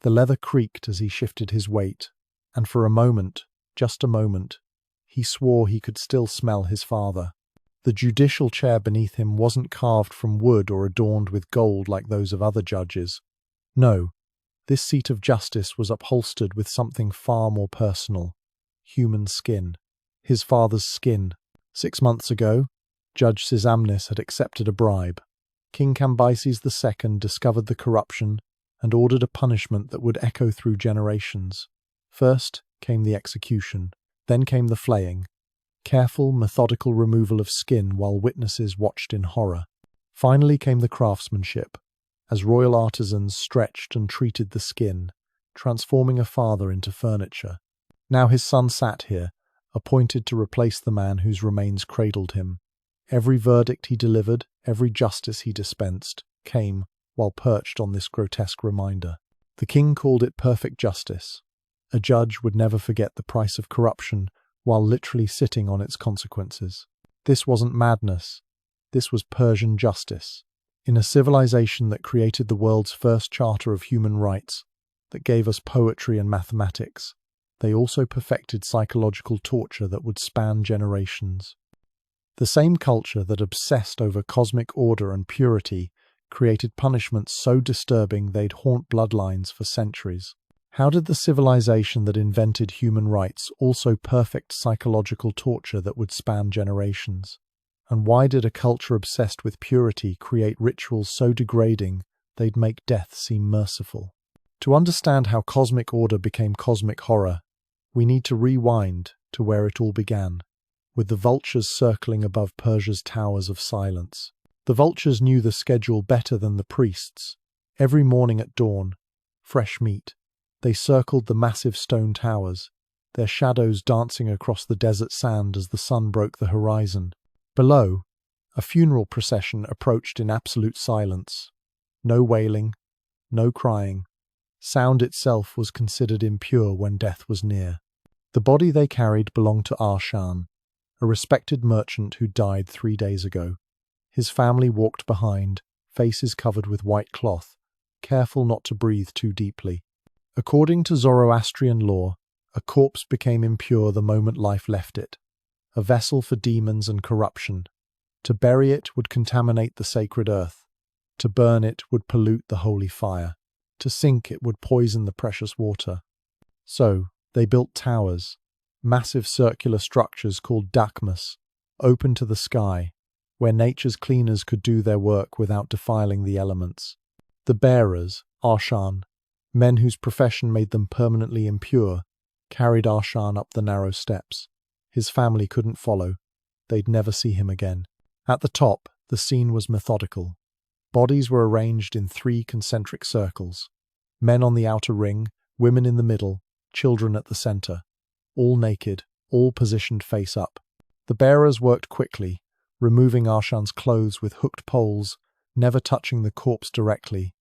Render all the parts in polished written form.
The leather creaked as he shifted his weight, and for a moment, just a moment, he swore he could still smell his father. The judicial chair beneath him wasn't carved from wood or adorned with gold like those of other judges. No, this seat of justice was upholstered with something far more personal: human skin. His father's skin. 6 months ago, Judge Sisamnis had accepted a bribe. King Cambyses II discovered the corruption and ordered a punishment that would echo through generations. First came the execution, then came the flaying. Careful, methodical removal of skin while witnesses watched in horror. Finally came the craftsmanship, as royal artisans stretched and treated the skin, transforming a father into furniture. Now his son sat here, appointed to replace the man whose remains cradled him. Every verdict he delivered, every justice he dispensed, came while perched on this grotesque reminder. The king called it perfect justice. A judge would never forget the price of corruption while literally sitting on its consequences. This wasn't madness. This was Persian justice. In a civilization that created the world's first charter of human rights, that gave us poetry and mathematics, they also perfected psychological torture that would span generations. The same culture that obsessed over cosmic order and purity created punishments so disturbing they'd haunt bloodlines for centuries. How did the civilization that invented human rights also perfect psychological torture that would span generations? And why did a culture obsessed with purity create rituals so degrading they'd make death seem merciful? To understand how cosmic order became cosmic horror, we need to rewind to where it all began, with the vultures circling above Persia's towers of silence. The vultures knew the schedule better than the priests. Every morning at dawn, fresh meat. They circled the massive stone towers, their shadows dancing across the desert sand as the sun broke the horizon. Below, a funeral procession approached in absolute silence. No wailing, no crying. Sound itself was considered impure when death was near. The body they carried belonged to Arshan, a respected merchant who died 3 days ago. His family walked behind, faces covered with white cloth, careful not to breathe too deeply. According to Zoroastrian law, a corpse became impure the moment life left it, a vessel for demons and corruption. To bury it would contaminate the sacred earth. To burn it would pollute the holy fire. To sink it would poison the precious water. So, they built towers, massive circular structures called dakmas, open to the sky, where nature's cleaners could do their work without defiling the elements. The bearers, Arshan, men whose profession made them permanently impure, carried Arshan up the narrow steps. His family couldn't follow. They'd never see him again. At the top, the scene was methodical. Bodies were arranged in 3 concentric circles. Men on the outer ring, women in the middle, children at the center. All naked, all positioned face up. The bearers worked quickly, removing Arshan's clothes with hooked poles, never touching the corpse directly.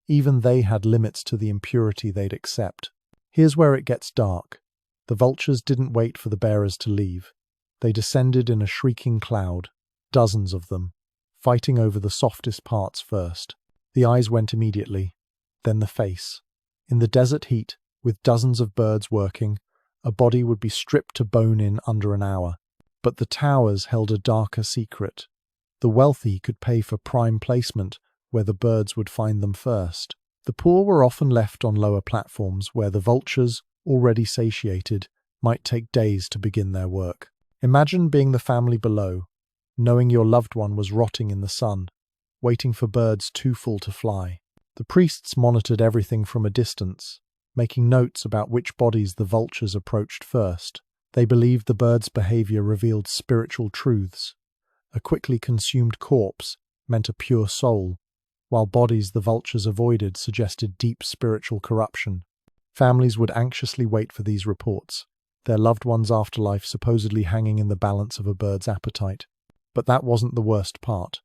Even they had limits to the impurity they'd accept. Here's where it gets dark. The vultures didn't wait for the bearers to leave. They descended in a shrieking cloud, dozens of them, fighting over the softest parts first. The eyes went immediately, then the face. In the desert heat, with dozens of birds working, a body would be stripped to bone in under an hour. But the towers held a darker secret. The wealthy could pay for prime placement where the birds would find them first. The poor were often left on lower platforms where the vultures, already satiated, might take days to begin their work. Imagine being the family below, knowing your loved one was rotting in the sun, waiting for birds too full to fly. The priests monitored everything from a distance, making notes about which bodies the vultures approached first. They believed the birds' behavior revealed spiritual truths. A quickly consumed corpse meant a pure soul, while bodies the vultures avoided suggested deep spiritual corruption. Families would anxiously wait for these reports, their loved one's afterlife supposedly hanging in the balance of a bird's appetite. But that wasn't the worst part.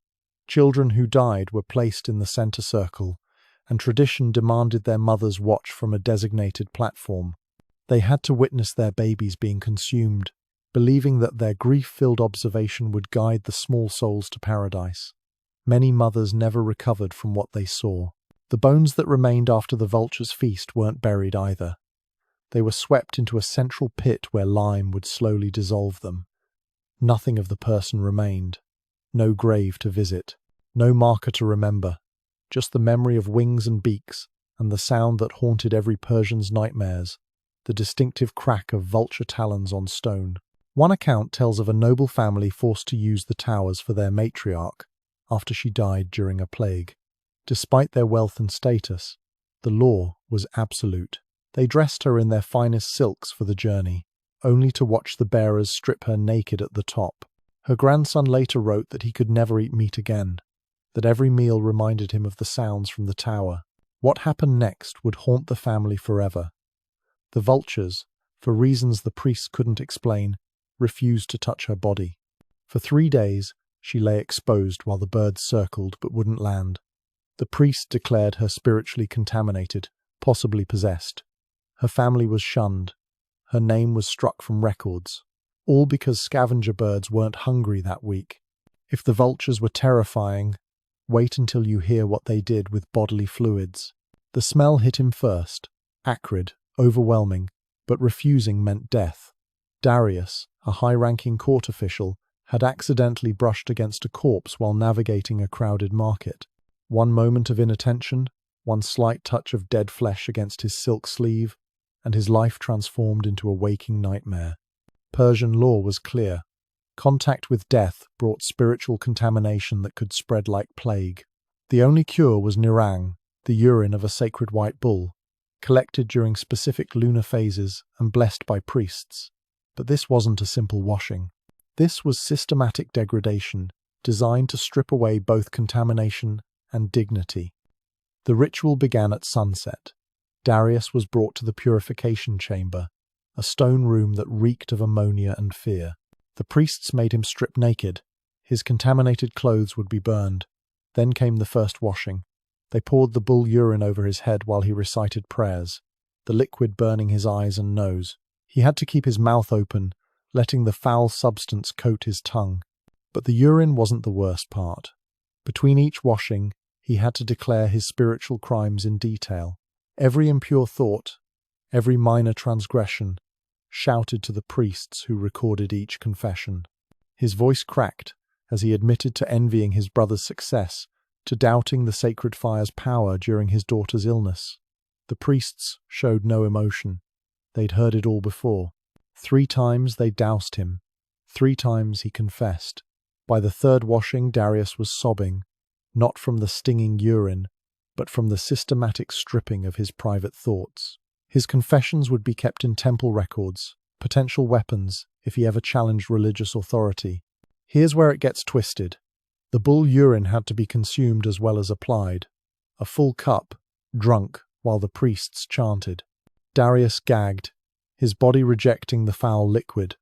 Children who died were placed in the center circle, and tradition demanded their mothers watch from a designated platform. They had to witness their babies being consumed, believing that their grief-filled observation would guide the small souls to paradise. Many mothers never recovered from what they saw. The The bones that remained after the vulture's feast weren't buried either. They were swept into a central pit where lime would slowly dissolve them. Nothing of the person remained. No grave to visit. No marker to remember. Just the memory of wings and beaks, and the sound that haunted every Persian's nightmares, the distinctive crack of vulture talons on stone. One account tells of a noble family forced to use the towers for their matriarch after she died during a plague. Despite their wealth and status, the law was absolute. They dressed her in their finest silks for the journey, only to watch the bearers strip her naked at the top. Her grandson later wrote that he could never eat meat again, that every meal reminded him of the sounds from the tower. What happened next would haunt the family forever. The vultures, for reasons the priests couldn't explain, refused to touch her body. For 3 days, she lay exposed while the birds circled but wouldn't land. The priest declared her spiritually contaminated, possibly possessed. Her family was shunned. Her name was struck from records, all because scavenger birds weren't hungry that week. If the vultures were terrifying, wait until you hear what they did with bodily fluids. The smell hit him first, acrid, overwhelming, but refusing meant death. Darius, a high-ranking court official, had accidentally brushed against a corpse while navigating a crowded market. One moment of inattention, one slight touch of dead flesh against his silk sleeve, and his life transformed into a waking nightmare. Persian law was clear. Contact with death brought spiritual contamination that could spread like plague. The only cure was nirang, the urine of a sacred white bull, collected during specific lunar phases and blessed by priests. But this wasn't a simple washing. This was systematic degradation, designed to strip away both contamination and dignity. The ritual began at sunset. Darius was brought to the purification chamber, a stone room that reeked of ammonia and fear. The priests made him strip naked. His contaminated clothes would be burned. Then came the first washing. They poured the bull urine over his head while he recited prayers, the liquid burning his eyes and nose. He had to keep his mouth open, letting the foul substance coat his tongue. But the urine wasn't the worst part. Between each washing, he had to declare his spiritual crimes in detail. Every impure thought, every minor transgression, shouted to the priests who recorded each confession. His voice cracked as he admitted to envying his brother's success, to doubting the sacred fire's power during his daughter's illness. The priests showed no emotion. They'd heard it all before. 3 times they doused him. 3 times he confessed. By the 3rd washing, Darius was sobbing, not from the stinging urine, but from the systematic stripping of his private thoughts. His confessions would be kept in temple records, potential weapons if he ever challenged religious authority. Here's where it gets twisted. The bull urine had to be consumed as well as applied. A full cup, drunk, while the priests chanted. Darius gagged, his body rejecting the foul liquid,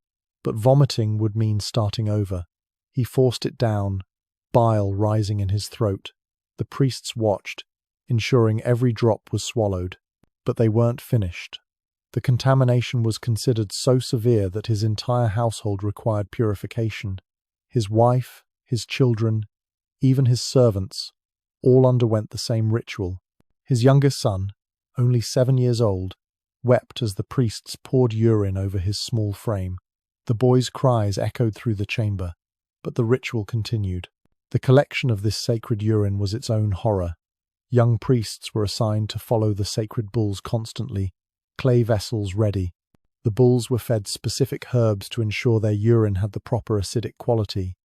but vomiting would mean starting over. He forced it down, bile rising in his throat. The priests watched, ensuring every drop was swallowed. But they weren't finished. The contamination was considered so severe that his entire household required purification. His wife, his children, even his servants, all underwent the same ritual. His youngest son, only 7 years old, wept as the priests poured urine over his small frame. The boy's cries echoed through the chamber, but the ritual continued. The collection of this sacred urine was its own horror. Young priests were assigned to follow the sacred bulls constantly, clay vessels ready. The bulls were fed specific herbs to ensure their urine had the proper acidic quality.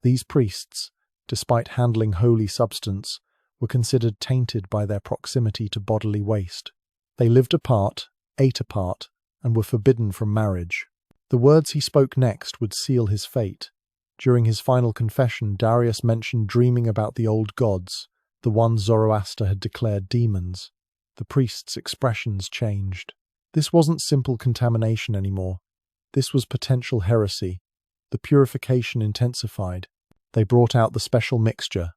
These priests, despite handling holy substance, were considered tainted by their proximity to bodily waste. They lived apart, ate apart, and were forbidden from marriage. The words he spoke next would seal his fate. During his final confession, Darius mentioned dreaming about the old gods, the ones Zoroaster had declared demons. The priest's expressions changed. This wasn't simple contamination anymore. This was potential heresy. The purification intensified. They brought out the special mixture,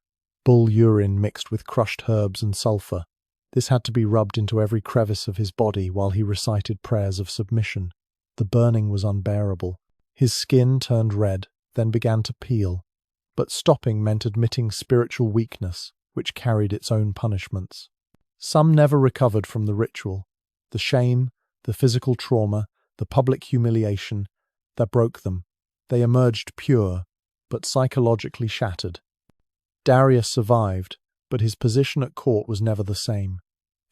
bull urine mixed with crushed herbs and sulfur. This had to be rubbed into every crevice of his body while he recited prayers of submission. The burning was unbearable. His skin turned red, then began to peel. But stopping meant admitting spiritual weakness, which carried its own punishments. Some never recovered from the ritual. The shame, the physical trauma, the public humiliation that broke them. They emerged pure, but psychologically shattered. Darius survived, but his position at court was never the same.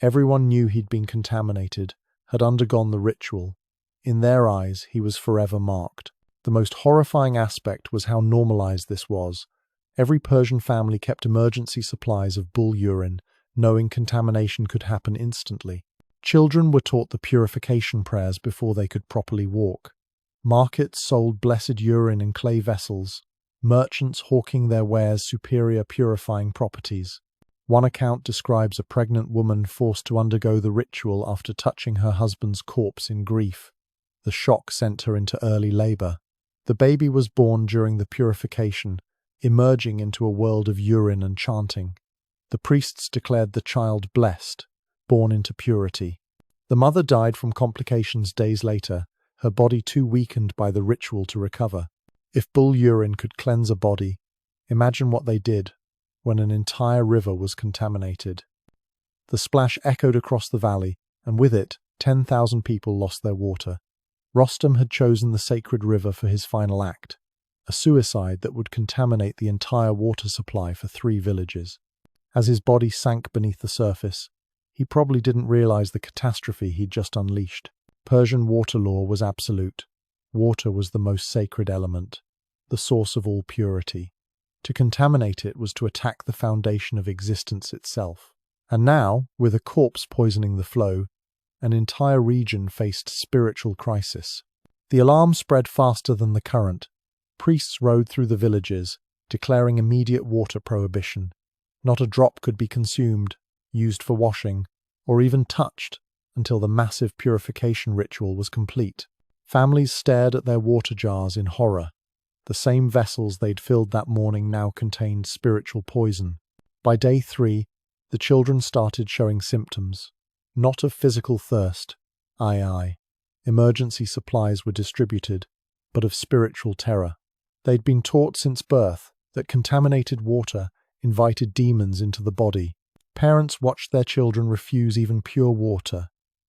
Everyone knew he'd been contaminated, had undergone the ritual. In their eyes, he was forever marked. The most horrifying aspect was how normalized this was. Every Persian family kept emergency supplies of bull urine, knowing contamination could happen instantly. Children were taught the purification prayers before they could properly walk. Markets sold blessed urine in clay vessels, merchants hawking their wares' superior purifying properties. One account describes a pregnant woman forced to undergo the ritual after touching her husband's corpse in grief. The shock sent her into early labor. The baby was born during the purification, emerging into a world of urine and chanting. The priests declared the child blessed, born into purity. The mother died from complications days later, her body too weakened by the ritual to recover. If bull urine could cleanse a body, imagine what they did when an entire river was contaminated. The splash echoed across the valley, and with it, 10,000 people lost their water. Rostam had chosen the sacred river for his final act, a suicide that would contaminate the entire water supply for 3 villages. As his body sank beneath the surface, he probably didn't realize the catastrophe he'd just unleashed. Persian water law was absolute. Water was the most sacred element, the source of all purity. To contaminate it was to attack the foundation of existence itself. And now, with a corpse poisoning the flow, an entire region faced spiritual crisis. The alarm spread faster than the current. Priests rode through the villages, declaring immediate water prohibition. Not a drop could be consumed, used for washing, or even touched until the massive purification ritual was complete. Families stared at their water jars in horror. The same vessels they'd filled that morning now contained spiritual poison. By day 3, the children started showing symptoms. Not of physical thirst, aye. Emergency supplies were distributed, but of spiritual terror. They'd been taught since birth that contaminated water invited demons into the body. Parents watched their children refuse even pure water,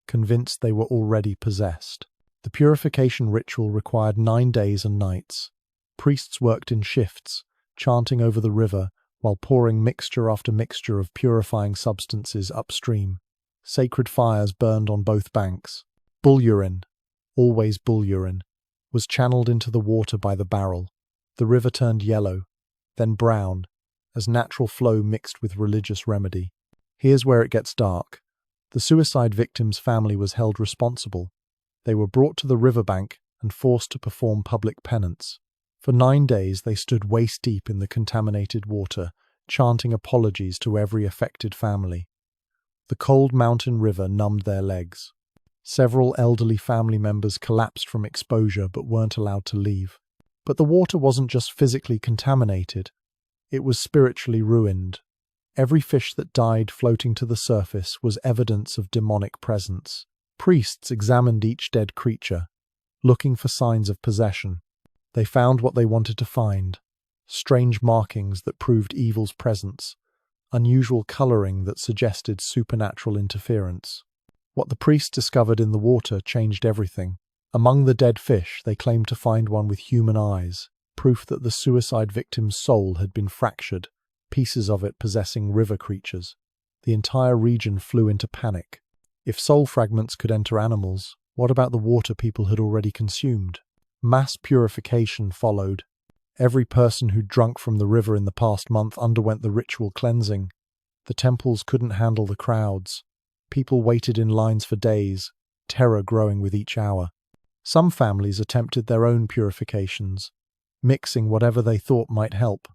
convinced they were already possessed. The purification ritual required 9 days and nights. Priests worked in shifts, chanting over the river while pouring mixture after mixture of purifying substances upstream. Sacred fires burned on both banks. Bull urine, always bull urine, was channeled into the water by the barrel. The river turned yellow, then brown, as natural flow mixed with religious remedy. Here's where it gets dark. The suicide victim's family was held responsible. They were brought to the riverbank and forced to perform public penance. For 9 days they stood waist-deep in the contaminated water, chanting apologies to every affected family. The cold mountain river numbed their legs. Several elderly family members collapsed from exposure but weren't allowed to leave. But the water wasn't just physically contaminated. It was spiritually ruined. Every fish that died floating to the surface was evidence of demonic presence. Priests examined each dead creature, looking for signs of possession. They found what they wanted to find: strange markings that proved evil's presence, unusual coloring that suggested supernatural interference. What the priests discovered in the water changed everything. Among the dead fish, they claimed to find one with human eyes, proof that the suicide victim's soul had been fractured, pieces of it possessing river creatures. The entire region flew into panic. If soul fragments could enter animals, what about the water people had already consumed? Mass purification followed. Every person who'd drunk from the river in the past month underwent the ritual cleansing. The temples couldn't handle the crowds. People waited in lines for days, terror growing with each hour. Some families attempted their own purifications, mixing whatever they thought might help,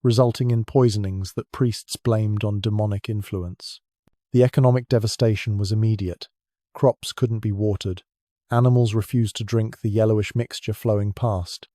resulting in poisonings that priests blamed on demonic influence. The economic devastation was immediate. Crops couldn't be watered. Animals refused to drink the yellowish mixture flowing past.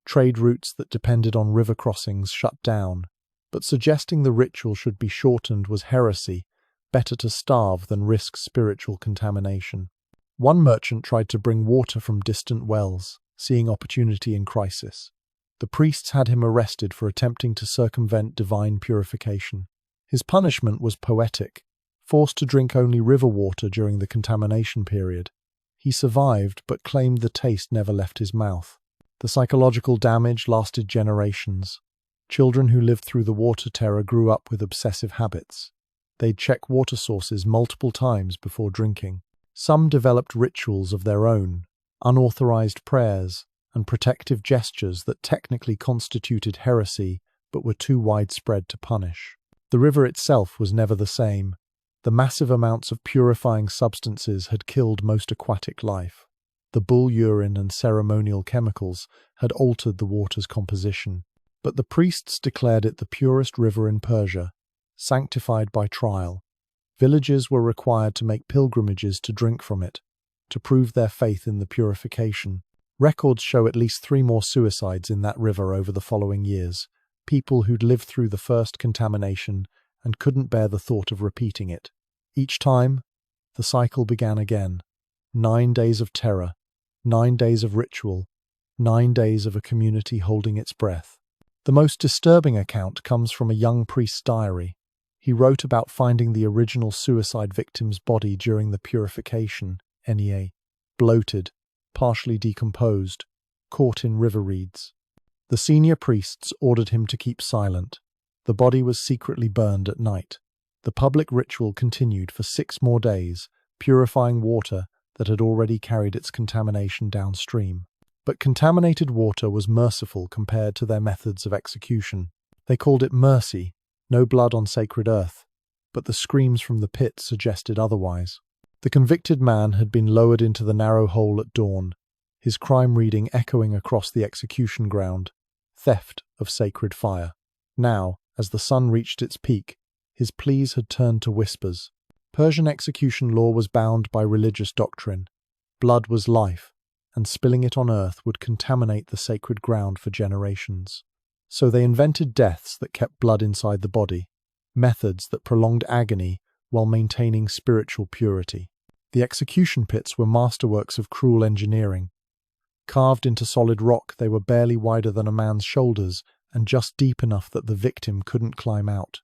Trade routes that depended on river crossings shut down. But suggesting the ritual should be shortened was heresy. Better to starve than risk spiritual contamination. One merchant tried to bring water from distant wells, seeing opportunity in crisis. The priests had him arrested for attempting to circumvent divine purification. His punishment was poetic: Forced to drink only river water during the contamination period, he survived but claimed the taste never left his mouth. The psychological damage lasted generations. Children who lived through the water terror grew up with obsessive habits. They'd check water sources multiple times before drinking. Some developed rituals of their own, unauthorized prayers, and protective gestures that technically constituted heresy but were too widespread to punish. The river itself was never the same. The massive amounts of purifying substances had killed most aquatic life. The bull urine and ceremonial chemicals had altered the water's composition. But the priests declared it the purest river in Persia, sanctified by trial. Villages were required to make pilgrimages to drink from it, to prove their faith in the purification. Records show at least 3 more suicides in that river over the following years, people who'd lived through the first contamination and couldn't bear the thought of repeating it. Each time, the cycle began again. 9 days of terror, 9 days of ritual, 9 days of a community holding its breath. The most disturbing account comes from a young priest's diary. He wrote about finding the original suicide victim's body during the purification, NEA, bloated, partially decomposed, caught in river reeds. The senior priests ordered him to keep silent. The body was secretly burned at night. The public ritual continued for 6 more days, purifying water that had already carried its contamination downstream. But contaminated water was merciful compared to their methods of execution. They called it mercy, no blood on sacred earth, but the screams from the pit suggested otherwise. The convicted man had been lowered into the narrow hole at dawn, his crime reading echoing across the execution ground: theft of sacred fire. Now, as the sun reached its peak, his pleas had turned to whispers. Persian execution law was bound by religious doctrine. Blood was life, and spilling it on earth would contaminate the sacred ground for generations. So they invented deaths that kept blood inside the body, methods that prolonged agony while maintaining spiritual purity. The execution pits were masterworks of cruel engineering. Carved into solid rock, they were barely wider than a man's shoulders and just deep enough that the victim couldn't climb out.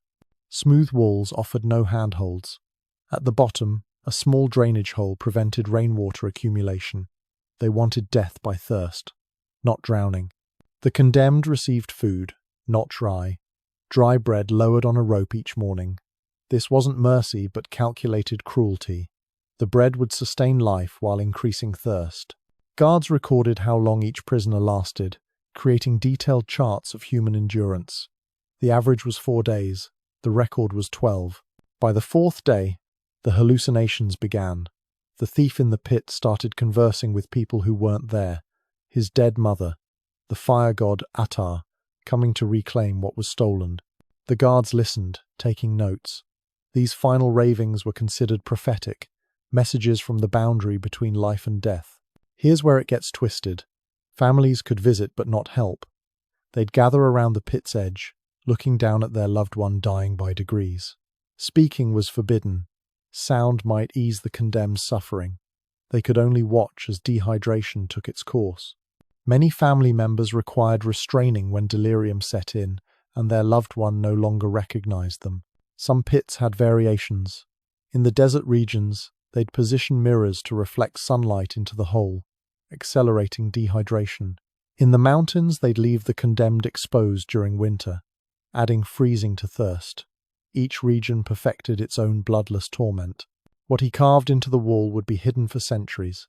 Smooth walls offered no handholds. At the bottom, a small drainage hole prevented rainwater accumulation. They wanted death by thirst, not drowning. The condemned received food, not dry bread lowered on a rope each morning. This wasn't mercy but calculated cruelty. The bread would sustain life while increasing thirst. Guards recorded how long each prisoner lasted, creating detailed charts of human endurance. The average was 4 days. The record was 12. By the 4th day, the hallucinations began. The thief in the pit started conversing with people who weren't there. His dead mother, the fire god Attar, coming to reclaim what was stolen. The guards listened, taking notes. These final ravings were considered prophetic, messages from the boundary between life and death. Here's where it gets twisted. Families could visit but not help. They'd gather around the pit's edge, looking down at their loved one dying by degrees. Speaking was forbidden. Sound might ease the condemned's suffering. They could only watch as dehydration took its course. Many family members required restraining when delirium set in, and their loved one no longer recognized them. Some pits had variations. In the desert regions, they'd position mirrors to reflect sunlight into the hole, accelerating dehydration. In the mountains, they'd leave the condemned exposed during winter, adding freezing to thirst. Each region perfected its own bloodless torment. What he carved into the wall would be hidden for centuries.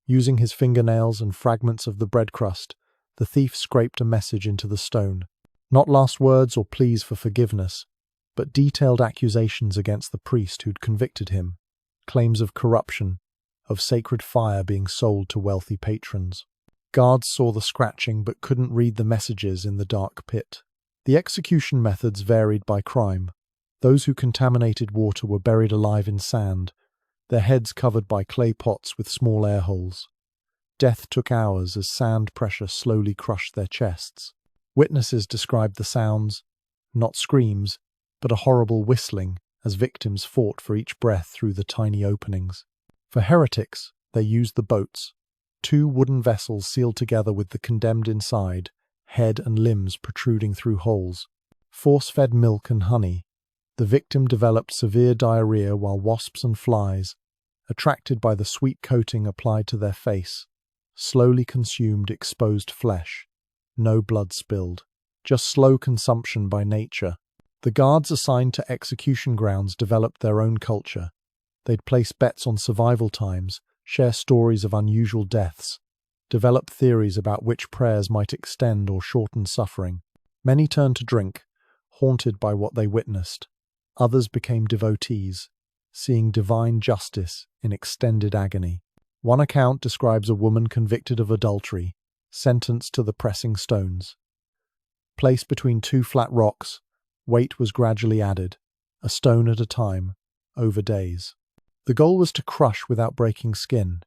Using his fingernails and fragments of the bread crust, the thief scraped a message into the stone. Not last words or pleas for forgiveness, but detailed accusations against the priest who'd convicted him. Claims of corruption, of sacred fire being sold to wealthy patrons. Guards saw the scratching but couldn't read the messages in the dark pit. The execution methods varied by crime. Those who contaminated water were buried alive in sand, their heads covered by clay pots with small air holes. Death took hours as sand pressure slowly crushed their chests. Witnesses described the sounds, not screams, but a horrible whistling as victims fought for each breath through the tiny openings. For heretics, they used the boats, 2 wooden vessels sealed together with the condemned inside, head and limbs protruding through holes. Force-fed milk and honey, The victim developed severe diarrhea while wasps and flies, attracted by the sweet coating applied to their face, slowly consumed exposed flesh. No blood spilled. Just slow consumption by nature. The guards assigned to execution grounds developed their own culture. They'd place bets on survival times, share stories of unusual deaths, develop theories about which prayers might extend or shorten suffering. Many turned to drink, haunted by what they witnessed. Others became devotees, seeing divine justice in extended agony. One account describes a woman convicted of adultery, sentenced to the pressing stones. Placed between two flat rocks, weight was gradually added, a stone at a time, over days. The goal was to crush without breaking skin.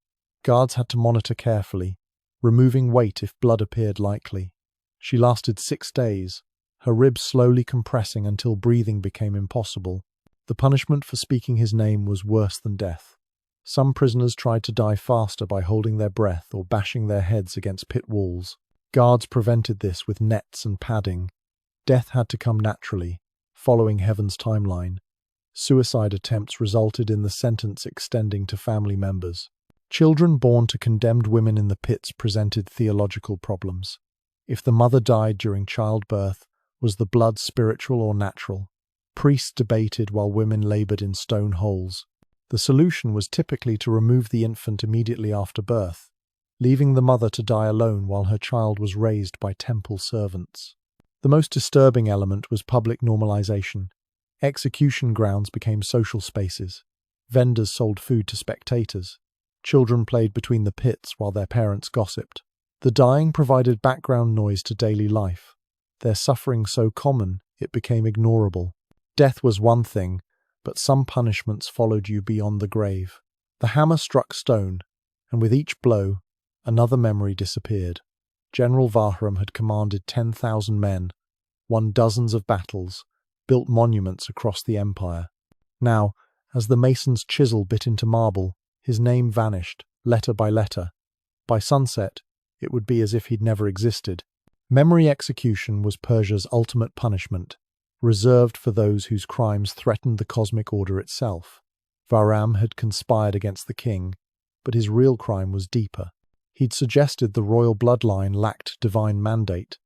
Guards had to monitor carefully, removing weight if blood appeared likely. She lasted 6 days, her ribs slowly compressing until breathing became impossible. The punishment for speaking his name was worse than death. Some prisoners tried to die faster by holding their breath or bashing their heads against pit walls. Guards prevented this with nets and padding. Death had to come naturally, following heaven's timeline. Suicide attempts resulted in the sentence extending to family members. Children born to condemned women in the pits presented theological problems. If the mother died during childbirth, was the blood spiritual or natural? Priests debated while women labored in stone holes. The solution was typically to remove the infant immediately after birth, leaving the mother to die alone while her child was raised by temple servants. The most disturbing element was public normalization. Execution grounds became social spaces. Vendors sold food to spectators. Children played between the pits while their parents gossiped. The dying provided background noise to daily life. Their suffering so common, it became ignorable. Death was one thing, but some punishments followed you beyond the grave. The hammer struck stone, and with each blow, another memory disappeared. General Vahram had commanded 10,000 men, won dozens of battles, built monuments across the empire. Now, as the mason's chisel bit into marble, his name vanished, letter by letter. By sunset, it would be as if he'd never existed. Memory execution was Persia's ultimate punishment, reserved for those whose crimes threatened the cosmic order itself. Vahram had conspired against the king, but his real crime was deeper. He'd suggested the royal bloodline lacked divine mandate.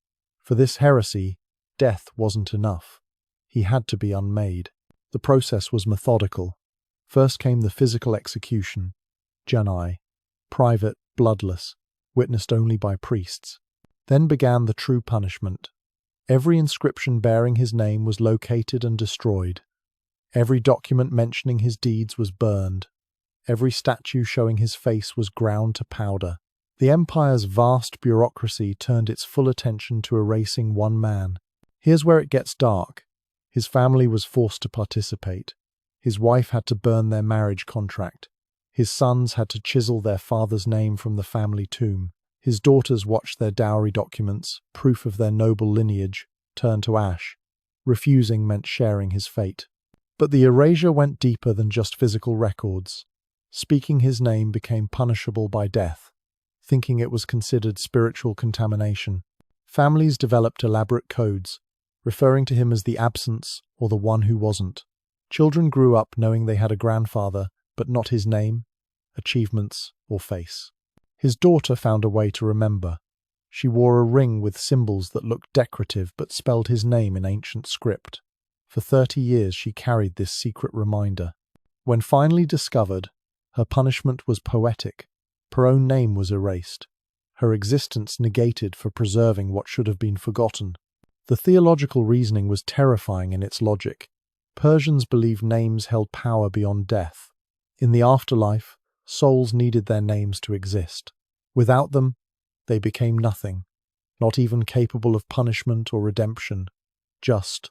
For this heresy, death wasn't enough. He had to be unmade. The process was methodical. First came the physical execution, janai, private, bloodless, witnessed only by priests. Then began the true punishment. Every inscription bearing his name was located and destroyed. Every document mentioning his deeds was burned. Every statue showing his face was ground to powder. The empire's vast bureaucracy turned its full attention to erasing one man. Here's where it gets dark. His family was forced to participate. His wife had to burn their marriage contract. His sons had to chisel their father's name from the family tomb. His daughters watched their dowry documents, proof of their noble lineage, turn to ash. Refusing meant sharing his fate. But the erasure went deeper than just physical records. Speaking his name became punishable by death, thinking it was considered spiritual contamination. Families developed elaborate codes, referring to him as the absence or the one who wasn't. Children grew up knowing they had a grandfather, but not his name, achievements, or face. His daughter found a way to remember. She wore a ring with symbols that looked decorative but spelled his name in ancient script. For 30 years she carried this secret reminder. When finally discovered, her punishment was poetic. Her own name was erased. Her existence negated for preserving what should have been forgotten. The theological reasoning was terrifying in its logic. Persians believed names held power beyond death. In the afterlife, souls needed their names to exist. Without them, they became nothing, not even capable of punishment or redemption, just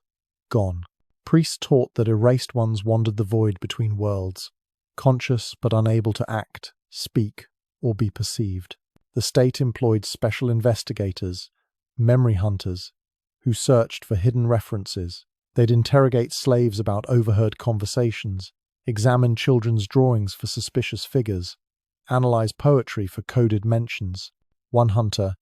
gone. Priests taught that erased ones wandered the void between worlds, conscious but unable to act, speak, or be perceived. The state employed special investigators, memory hunters, who searched for hidden references. They'd interrogate slaves about overheard conversations, examine children's drawings for suspicious figures, analyze poetry for coded mentions. One hunter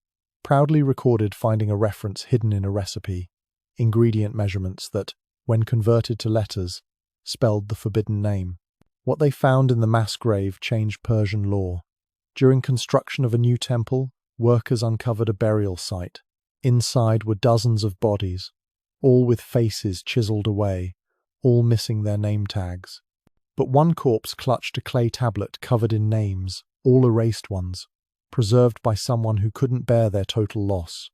proudly recorded finding a reference hidden in a recipe, ingredient measurements that, when converted to letters, spelled the forbidden name. What they found in the mass grave changed Persian law. During construction of a new temple, workers uncovered a burial site. Inside were dozens of bodies, all with faces chiseled away, all missing their name tags. But one corpse clutched a clay tablet covered in names, all erased ones, preserved by someone who couldn't bear their total loss.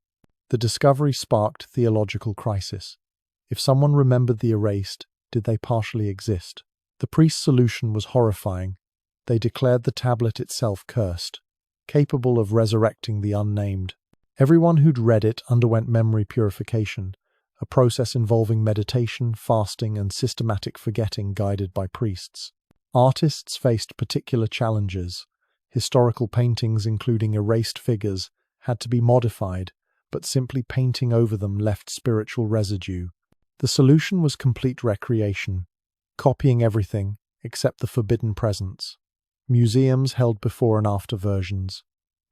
The discovery sparked theological crisis. If someone remembered the erased, did they partially exist? The priest's solution was horrifying. They declared the tablet itself cursed, capable of resurrecting the unnamed. Everyone who'd read it underwent memory purification, a process involving meditation, fasting, and systematic forgetting guided by priests. Artists faced particular challenges. Historical paintings, including erased figures, had to be modified, but simply painting over them left spiritual residue. The solution was complete recreation, copying everything except the forbidden presence. Museums held before and after versions,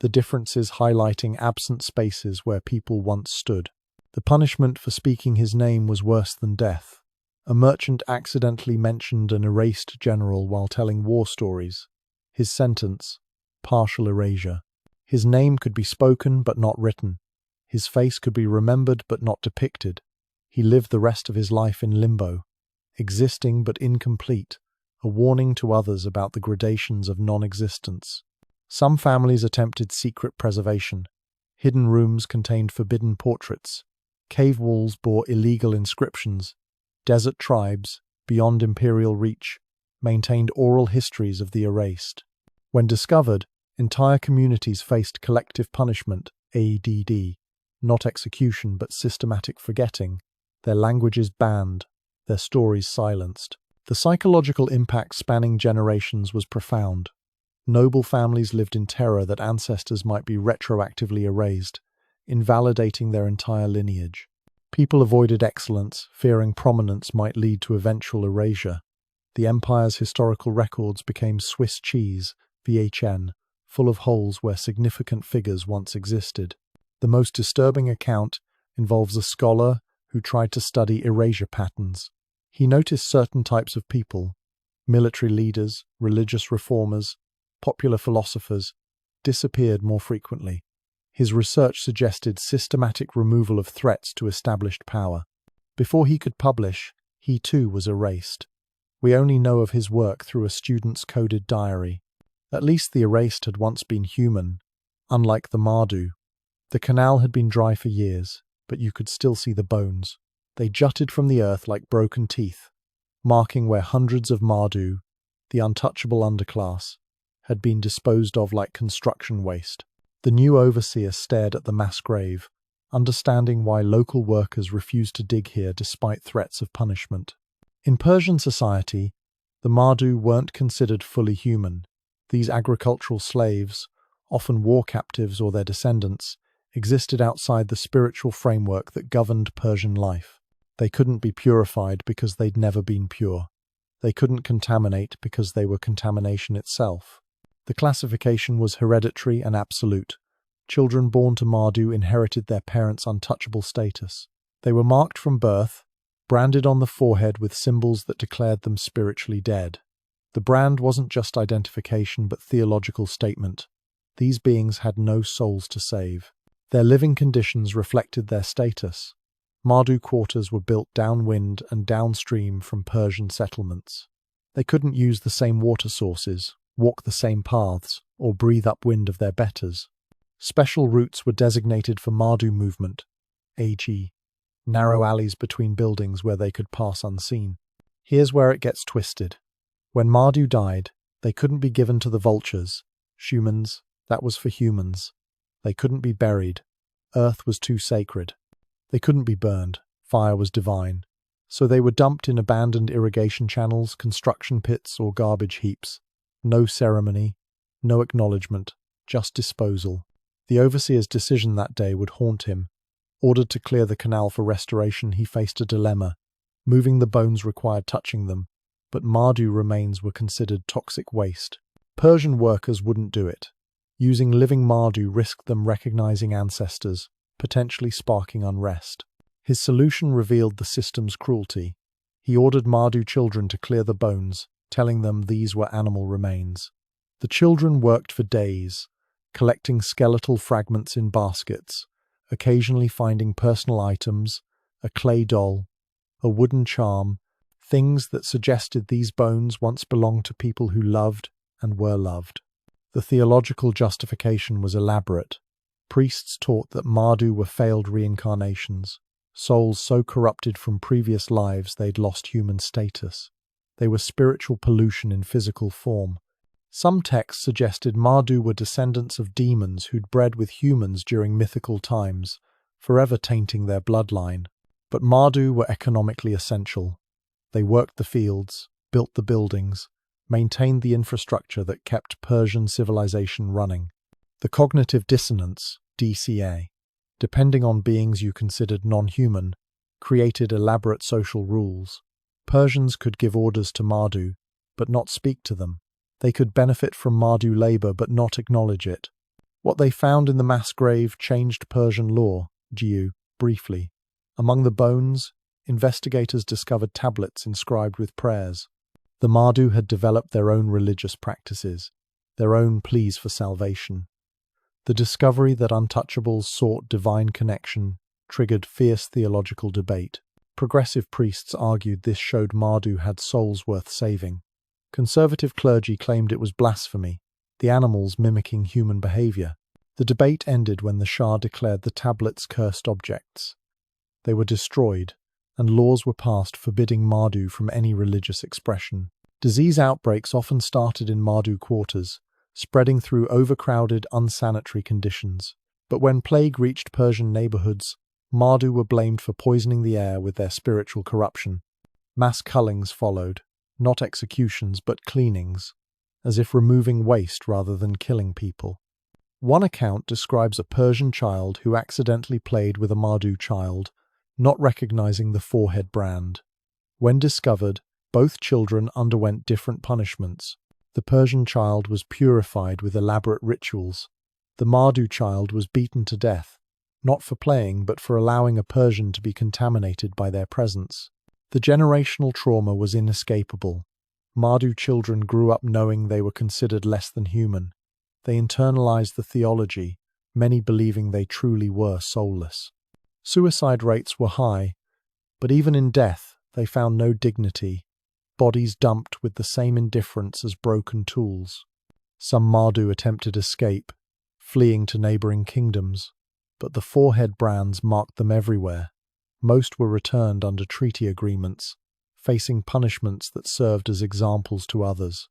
the differences highlighting absent spaces where people once stood. The punishment for speaking his name was worse than death. A merchant accidentally mentioned an erased general while telling war stories. His sentence: partial erasure. His name could be spoken but not written. His face could be remembered but not depicted. He lived the rest of his life in limbo, existing but incomplete, a warning to others about the gradations of non-existence. Some families attempted secret preservation. Hidden rooms contained forbidden portraits. Cave walls bore illegal inscriptions. Desert tribes, beyond imperial reach, maintained oral histories of the erased. When discovered, entire communities faced collective punishment, ADD, not execution but systematic forgetting, their languages banned, their stories silenced. The psychological impact spanning generations was profound. Noble families lived in terror that ancestors might be retroactively erased, invalidating their entire lineage. People avoided excellence, fearing prominence might lead to eventual erasure. The empire's historical records became Swiss cheese, VHN, full of holes where significant figures once existed. The most disturbing account involves a scholar who tried to study erasure patterns. He noticed certain types of people, military leaders, religious reformers, popular philosophers, disappeared more frequently. His research suggested systematic removal of threats to established power. Before he could publish, he too was erased. We only know of his work through a student's coded diary. At least the erased had once been human, unlike the Mardu. The canal had been dry for years, but you could still see the bones. They jutted from the earth like broken teeth, marking where hundreds of Mardu, the untouchable underclass, had been disposed of like construction waste. The new overseer stared at the mass grave, understanding why local workers refused to dig here despite threats of punishment. In Persian society, the Mardu weren't considered fully human. These agricultural slaves, often war captives or their descendants, existed outside the spiritual framework that governed Persian life. They couldn't be purified because they'd never been pure. They couldn't contaminate because they were contamination itself. The classification was hereditary and absolute. Children born to Mardu inherited their parents' untouchable status. They were marked from birth, branded on the forehead with symbols that declared them spiritually dead. The brand wasn't just identification but theological statement. These beings had no souls to save. Their living conditions reflected their status. Mardu quarters were built downwind and downstream from Persian settlements. They couldn't use the same water sources, walk the same paths, or breathe upwind of their betters. Special routes were designated for Mardu movement, e.g., narrow alleys between buildings where they could pass unseen. Here's where it gets twisted. When Mardu died, they couldn't be given to the vultures. Humans, that was for humans. They couldn't be buried. Earth was too sacred. They couldn't be burned. Fire was divine. So they were dumped in abandoned irrigation channels, construction pits, or garbage heaps. No ceremony, no acknowledgement, just disposal. The overseer's decision that day would haunt him. Ordered to clear the canal for restoration, he faced a dilemma. Moving the bones required touching them, but Mardu remains were considered toxic waste. Persian workers wouldn't do it. Using living Mardu risked them recognizing ancestors, potentially sparking unrest. His solution revealed the system's cruelty. He ordered Mardu children to clear the bones, telling them these were animal remains. The children worked for days, collecting skeletal fragments in baskets, occasionally finding personal items, a clay doll, a wooden charm, things that suggested these bones once belonged to people who loved and were loved. The theological justification was elaborate. Priests taught that Mardu were failed reincarnations, souls so corrupted from previous lives they'd lost human status. They were spiritual pollution in physical form. Some texts suggested Mardu were descendants of demons who'd bred with humans during mythical times, forever tainting their bloodline. But Mardu were economically essential. They worked the fields, built the buildings, maintained the infrastructure that kept Persian civilization running. The cognitive dissonance, DCA, depending on beings you considered non-human, created elaborate social rules. Persians could give orders to Mardu, but not speak to them. They could benefit from Mardu labor but not acknowledge it. What they found in the mass grave changed Persian law, briefly. Among the bones, investigators discovered tablets inscribed with prayers. The Mardu had developed their own religious practices, their own pleas for salvation. The discovery that untouchables sought divine connection triggered fierce theological debate. Progressive priests argued this showed Mardu had souls worth saving. Conservative clergy claimed it was blasphemy, the animals mimicking human behavior. The debate ended when the Shah declared the tablets cursed objects. They were destroyed, and laws were passed forbidding Mardu from any religious expression. Disease outbreaks often started in Mardu quarters, spreading through overcrowded, unsanitary conditions. But when plague reached Persian neighborhoods, Mardu were blamed for poisoning the air with their spiritual corruption. Mass cullings followed, not executions but cleanings, as if removing waste rather than killing people. One account describes a Persian child who accidentally played with a Mardu child, not recognizing the forehead brand. When discovered, both children underwent different punishments. The Persian child was purified with elaborate rituals. The Mardu child was beaten to death, not for playing but for allowing a Persian to be contaminated by their presence. The generational trauma was inescapable. Mardu children grew up knowing they were considered less than human. They internalized the theology, many believing they truly were soulless. Suicide rates were high, but even in death, they found no dignity, bodies dumped with the same indifference as broken tools. Some Mardu attempted escape, fleeing to neighboring kingdoms, but the forehead brands marked them everywhere. Most were returned under treaty agreements, facing punishments that served as examples to others.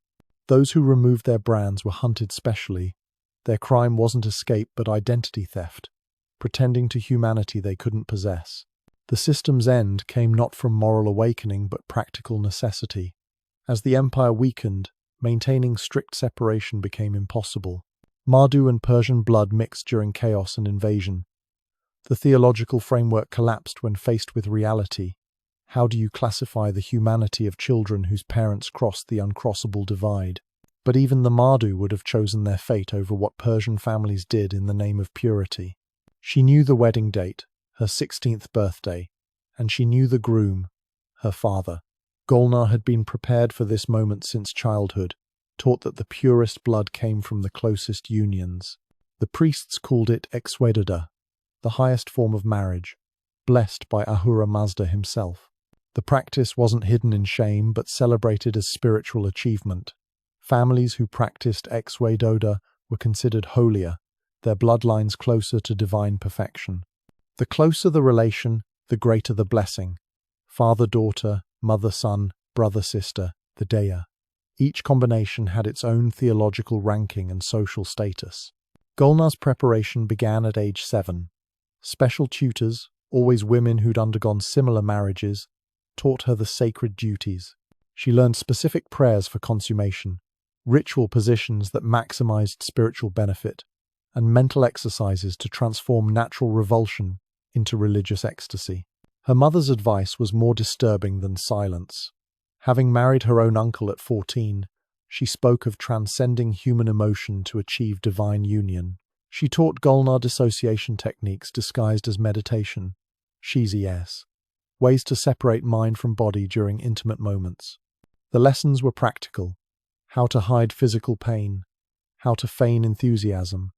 Those who removed their brands were hunted specially. Their crime wasn't escape but identity theft, pretending to humanity they couldn't possess. The system's end came not from moral awakening but practical necessity. As the empire weakened, maintaining strict separation became impossible. Mardu and Persian blood mixed during chaos and invasion. The theological framework collapsed when faced with reality. How do you classify the humanity of children whose parents crossed the uncrossable divide? But even the Mardu would have chosen their fate over what Persian families did in the name of purity. She knew the wedding date, her 16th birthday, and she knew the groom, her father. Golnar had been prepared for this moment since childhood, taught that the purest blood came from the closest unions. The priests called it exweduda, the highest form of marriage, blessed by Ahura Mazda himself. The practice wasn't hidden in shame but celebrated as spiritual achievement. Families who practiced exweduda were considered holier, their bloodlines closer to divine perfection. The closer the relation, the greater the blessing. Father-daughter, mother-son, brother-sister, the Dea. Each combination had its own theological ranking and social status. Golnar's preparation began at age 7. Special tutors, always women who'd undergone similar marriages, taught her the sacred duties. She learned specific prayers for consummation, ritual positions that maximized spiritual benefit, and mental exercises to transform natural revulsion into religious ecstasy. Her mother's advice was more disturbing than silence. Having married her own uncle at 14, she spoke of transcending human emotion to achieve divine union. She taught Golnar dissociation techniques disguised as meditation, shizi-es, ways to separate mind from body during intimate moments. The lessons were practical: how to hide physical pain, how to feign enthusiasm,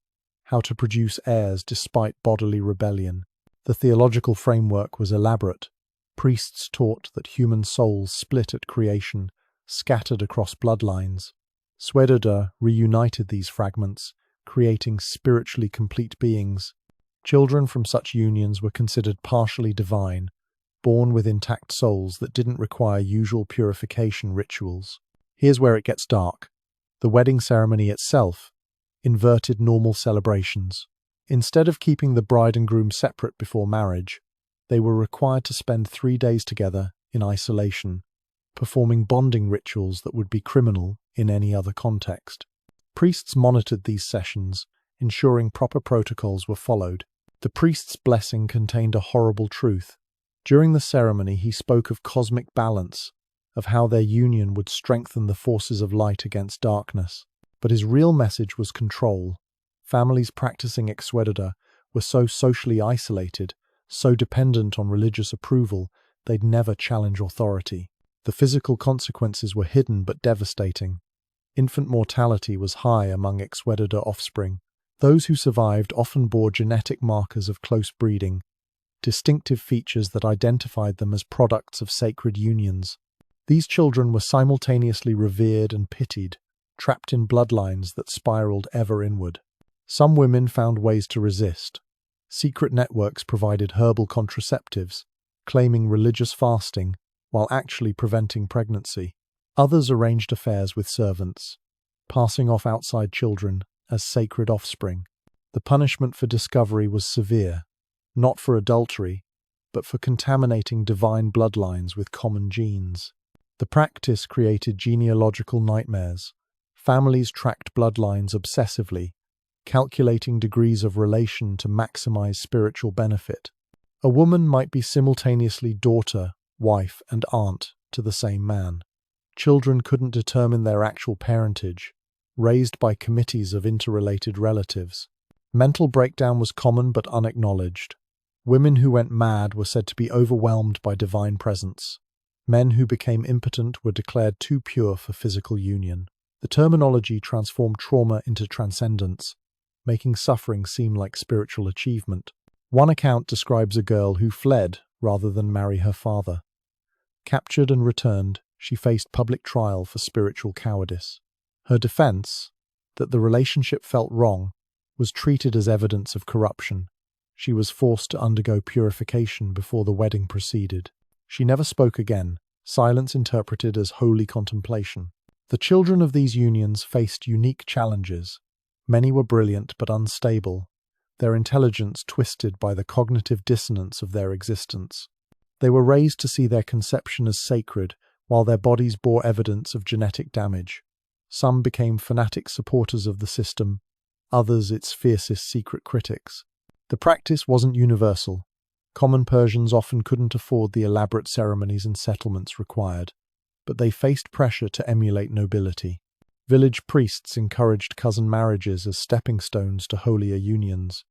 how to produce heirs despite bodily rebellion. The theological framework was elaborate. Priests taught that human souls split at creation, scattered across bloodlines. Swedada reunited these fragments, creating spiritually complete beings. Children from such unions were considered partially divine, born with intact souls that didn't require usual purification rituals. Here's where it gets dark. The wedding ceremony itself inverted normal celebrations. Instead of keeping the bride and groom separate before marriage, they were required to spend 3 days together in isolation, performing bonding rituals that would be criminal in any other context. Priests monitored these sessions, ensuring proper protocols were followed. The priest's blessing contained a horrible truth. During the ceremony, he spoke of cosmic balance, of how their union would strengthen the forces of light against darkness. But his real message was control. Families practicing Exwedada were so socially isolated, so dependent on religious approval, they'd never challenge authority. The physical consequences were hidden but devastating. Infant mortality was high among Exwedada offspring. Those who survived often bore genetic markers of close breeding, distinctive features that identified them as products of sacred unions. These children were simultaneously revered and pitied, trapped in bloodlines that spiraled ever inward. Some women found ways to resist. Secret networks provided herbal contraceptives, claiming religious fasting, while actually preventing pregnancy. Others arranged affairs with servants, passing off outside children as sacred offspring. The punishment for discovery was severe, not for adultery, but for contaminating divine bloodlines with common genes. The practice created genealogical nightmares. Families tracked bloodlines obsessively, calculating degrees of relation to maximize spiritual benefit. A woman might be simultaneously daughter, wife, and aunt to the same man. Children couldn't determine their actual parentage, raised by committees of interrelated relatives. Mental breakdown was common but unacknowledged. Women who went mad were said to be overwhelmed by divine presence. Men who became impotent were declared too pure for physical union. The terminology transformed trauma into transcendence, making suffering seem like spiritual achievement. One account describes a girl who fled rather than marry her father. Captured and returned, she faced public trial for spiritual cowardice. Her defense, that the relationship felt wrong, was treated as evidence of corruption. She was forced to undergo purification before the wedding proceeded. She never spoke again, silence interpreted as holy contemplation. The children of these unions faced unique challenges. Many were brilliant but unstable, their intelligence twisted by the cognitive dissonance of their existence. They were raised to see their conception as sacred, while their bodies bore evidence of genetic damage. Some became fanatic supporters of the system, others its fiercest secret critics. The practice wasn't universal. Common Persians often couldn't afford the elaborate ceremonies and settlements required, but they faced pressure to emulate nobility. Village priests encouraged cousin marriages as stepping stones to holier unions.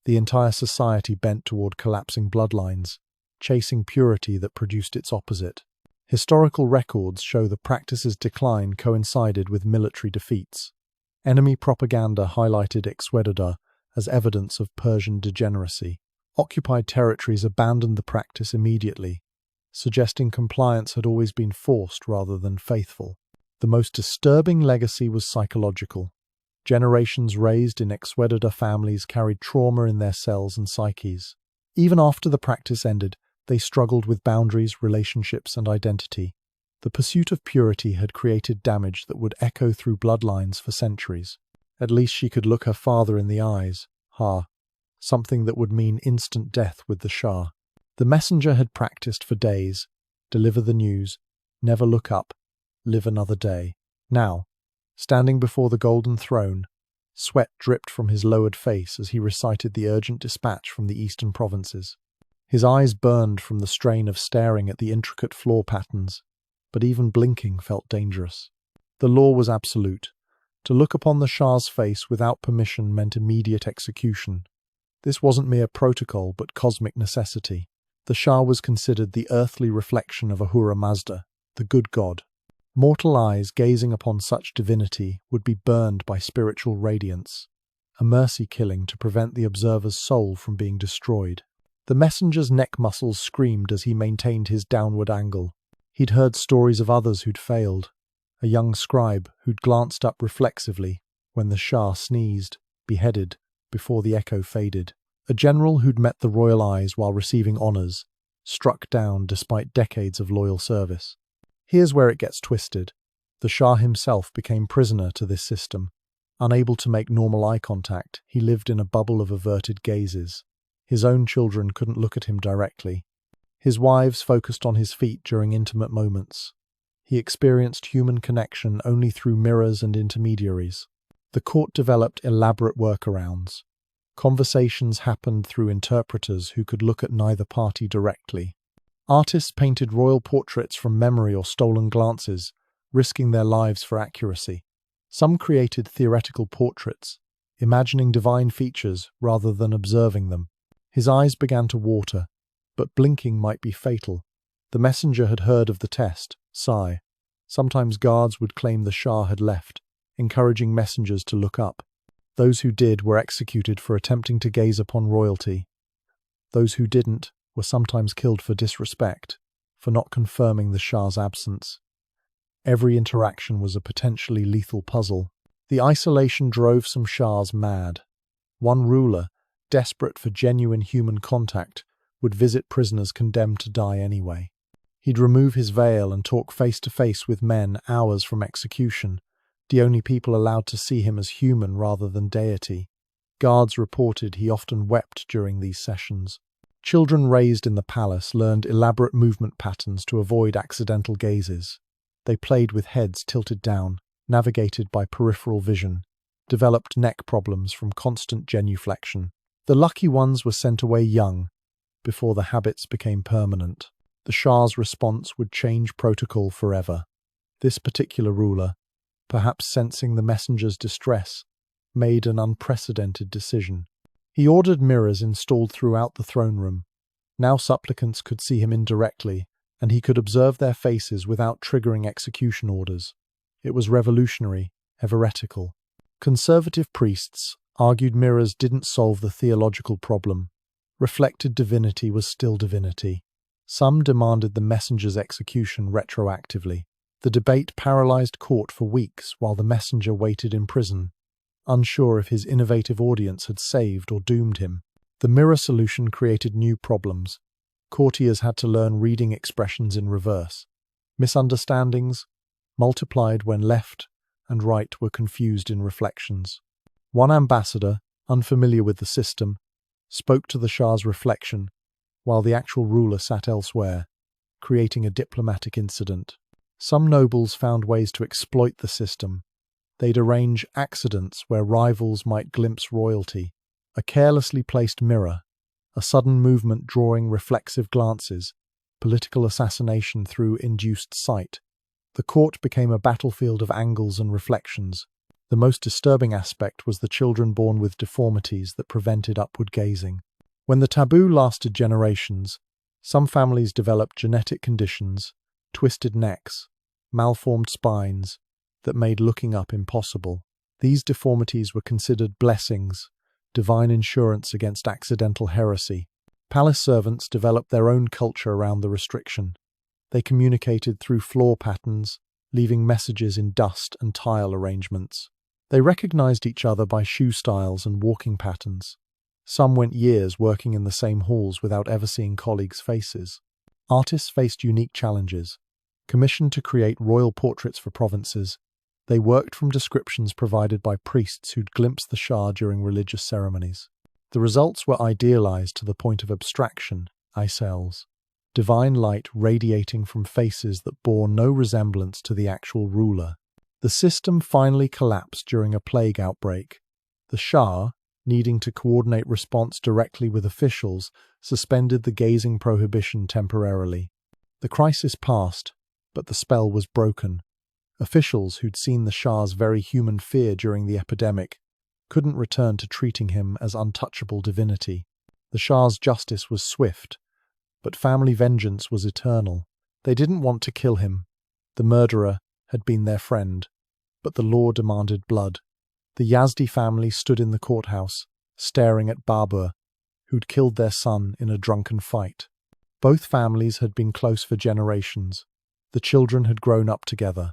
The entire society bent toward collapsing bloodlines, chasing purity that produced its opposite. Historical records show the practice's decline coincided with military defeats. Enemy propaganda highlighted Exwedada as evidence of Persian degeneracy. Occupied territories abandoned the practice immediately, suggesting compliance had always been forced rather than faithful. The most disturbing legacy was psychological. Generations raised in Exwedada families carried trauma in their cells and psyches. Even after the practice ended, they struggled with boundaries, relationships, and identity. The pursuit of purity had created damage that would echo through bloodlines for centuries. At least she could look her father in the eyes, something that would mean instant death with the Shah. The messenger had practiced for days, deliver the news, never look up, live another day. Now, standing before the golden throne, sweat dripped from his lowered face as he recited the urgent dispatch from the eastern provinces. His eyes burned from the strain of staring at the intricate floor patterns, but even blinking felt dangerous. The law was absolute. To look upon the Shah's face without permission meant immediate execution. This wasn't mere protocol, but cosmic necessity. The Shah was considered the earthly reflection of Ahura Mazda, the good god. Mortal eyes gazing upon such divinity would be burned by spiritual radiance, a mercy killing to prevent the observer's soul from being destroyed. The messenger's neck muscles screamed as he maintained his downward angle. He'd heard stories of others who'd failed. A young scribe who'd glanced up reflexively when the Shah sneezed, beheaded before the echo faded. A general who'd met the royal eyes while receiving honours, struck down despite decades of loyal service. Here's where it gets twisted. The Shah himself became prisoner to this system. Unable to make normal eye contact, he lived in a bubble of averted gazes. His own children couldn't look at him directly. His wives focused on his feet during intimate moments. He experienced human connection only through mirrors and intermediaries. The court developed elaborate workarounds. Conversations happened through interpreters who could look at neither party directly. Artists painted royal portraits from memory or stolen glances, risking their lives for accuracy. Some created theoretical portraits, imagining divine features rather than observing them. His eyes began to water, but blinking might be fatal. The messenger had heard of the test, sigh. Sometimes guards would claim the Shah had left, encouraging messengers to look up. Those who did were executed for attempting to gaze upon royalty. Those who didn't were sometimes killed for disrespect, for not confirming the Shah's absence. Every interaction was a potentially lethal puzzle. The isolation drove some Shahs mad. One ruler, desperate for genuine human contact, would visit prisoners condemned to die anyway. He'd remove his veil and talk face-to-face with men hours from execution, the only people allowed to see him as human rather than deity. Guards reported he often wept during these sessions. Children raised in the palace learned elaborate movement patterns to avoid accidental gazes. They played with heads tilted down, navigated by peripheral vision, developed neck problems from constant genuflection. The lucky ones were sent away young, before the habits became permanent. The Shah's response would change protocol forever. This particular ruler, perhaps sensing the messenger's distress, made an unprecedented decision. He ordered mirrors installed throughout the throne room. Now supplicants could see him indirectly, and he could observe their faces without triggering execution orders. It was revolutionary, heretical. Conservative priests argued mirrors didn't solve the theological problem. Reflected divinity was still divinity. Some demanded the messenger's execution retroactively. The debate paralyzed court for weeks while the messenger waited in prison, unsure if his innovative audience had saved or doomed him. The mirror solution created new problems. Courtiers had to learn reading expressions in reverse. Misunderstandings multiplied when left and right were confused in reflections. One ambassador, unfamiliar with the system, spoke to the Shah's reflection, while the actual ruler sat elsewhere, creating a diplomatic incident. Some nobles found ways to exploit the system. They'd arrange accidents where rivals might glimpse royalty. A carelessly placed mirror, a sudden movement drawing reflexive glances, political assassination through induced sight. The court became a battlefield of angles and reflections. The most disturbing aspect was the children born with deformities that prevented upward gazing. When the taboo lasted generations, some families developed genetic conditions, twisted necks, malformed spines, that made looking up impossible. These deformities were considered blessings, divine insurance against accidental heresy. Palace servants developed their own culture around the restriction. They communicated through floor patterns, leaving messages in dust and tile arrangements. They recognized each other by shoe styles and walking patterns. Some went years working in the same halls without ever seeing colleagues' faces. Artists faced unique challenges. Commissioned to create royal portraits for provinces, they worked from descriptions provided by priests who'd glimpsed the Shah during religious ceremonies. The results were idealized to the point of abstraction, icels, divine light radiating from faces that bore no resemblance to the actual ruler. The system finally collapsed during a plague outbreak. The Shah, needing to coordinate response directly with officials, suspended the gazing prohibition temporarily. The crisis passed, but the spell was broken. Officials who'd seen the Shah's very human fear during the epidemic couldn't return to treating him as untouchable divinity. The Shah's justice was swift, But family vengeance was eternal. They didn't want to kill him. The murderer had been their friend, but the law demanded blood. The Yazdi family stood in the courthouse, staring at Babur, who'd killed their son in a drunken fight. Both families had been close for generations. The children had grown up together.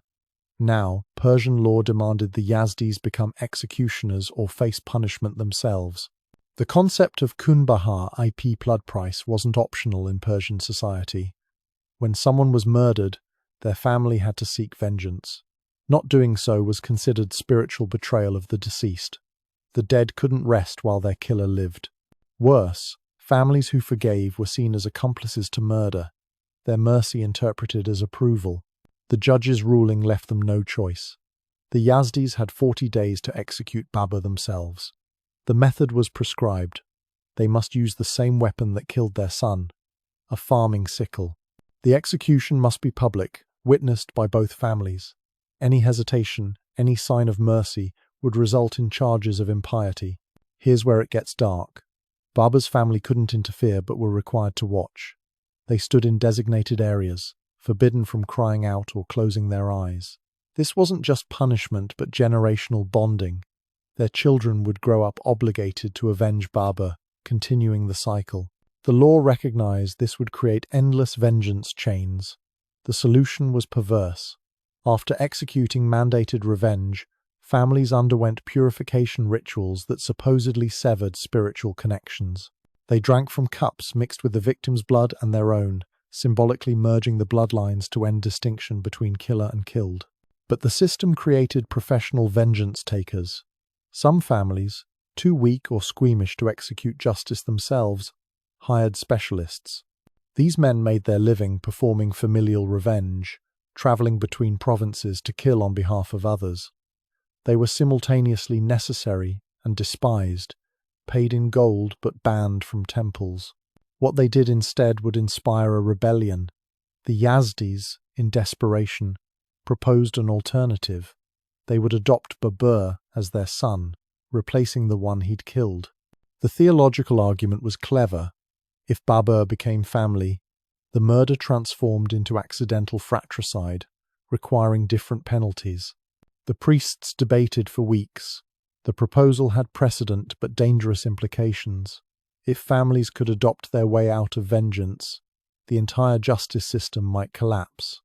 Now, Persian law demanded the Yazdis become executioners or face punishment themselves. The concept of kunbahar, IP blood price, wasn't optional in Persian society. When someone was murdered, their family had to seek vengeance. Not doing so was considered spiritual betrayal of the deceased. The dead couldn't rest while their killer lived. Worse, families who forgave were seen as accomplices to murder, their mercy interpreted as approval. The judge's ruling left them no choice. The Yazdis had 40 days to execute Babur themselves. The method was prescribed. They must use the same weapon that killed their son, a farming sickle. The execution must be public, witnessed by both families. Any hesitation, any sign of mercy, would result in charges of impiety. Here's where it gets dark. Babur's family couldn't interfere but were required to watch. They stood in designated areas, forbidden from crying out or closing their eyes. This wasn't just punishment but generational bonding. Their children would grow up obligated to avenge Babur, continuing the cycle. The law recognized this would create endless vengeance chains. The solution was perverse. After executing mandated revenge, families underwent purification rituals that supposedly severed spiritual connections. They drank from cups mixed with the victim's blood and their own, symbolically merging the bloodlines to end distinction between killer and killed. But the system created professional vengeance takers. Some families, too weak or squeamish to execute justice themselves, hired specialists. These men made their living performing familial revenge, traveling between provinces to kill on behalf of others. They were simultaneously necessary and despised, paid in gold but banned from temples. What they did instead would inspire a rebellion. The Yazdis, in desperation, proposed an alternative. They would adopt Babur as their son, replacing the one he'd killed. The theological argument was clever. If Babur became family, the murder transformed into accidental fratricide, requiring different penalties. The priests debated for weeks. The proposal had precedent but dangerous implications. If families could adopt their way out of vengeance, the entire justice system might collapse.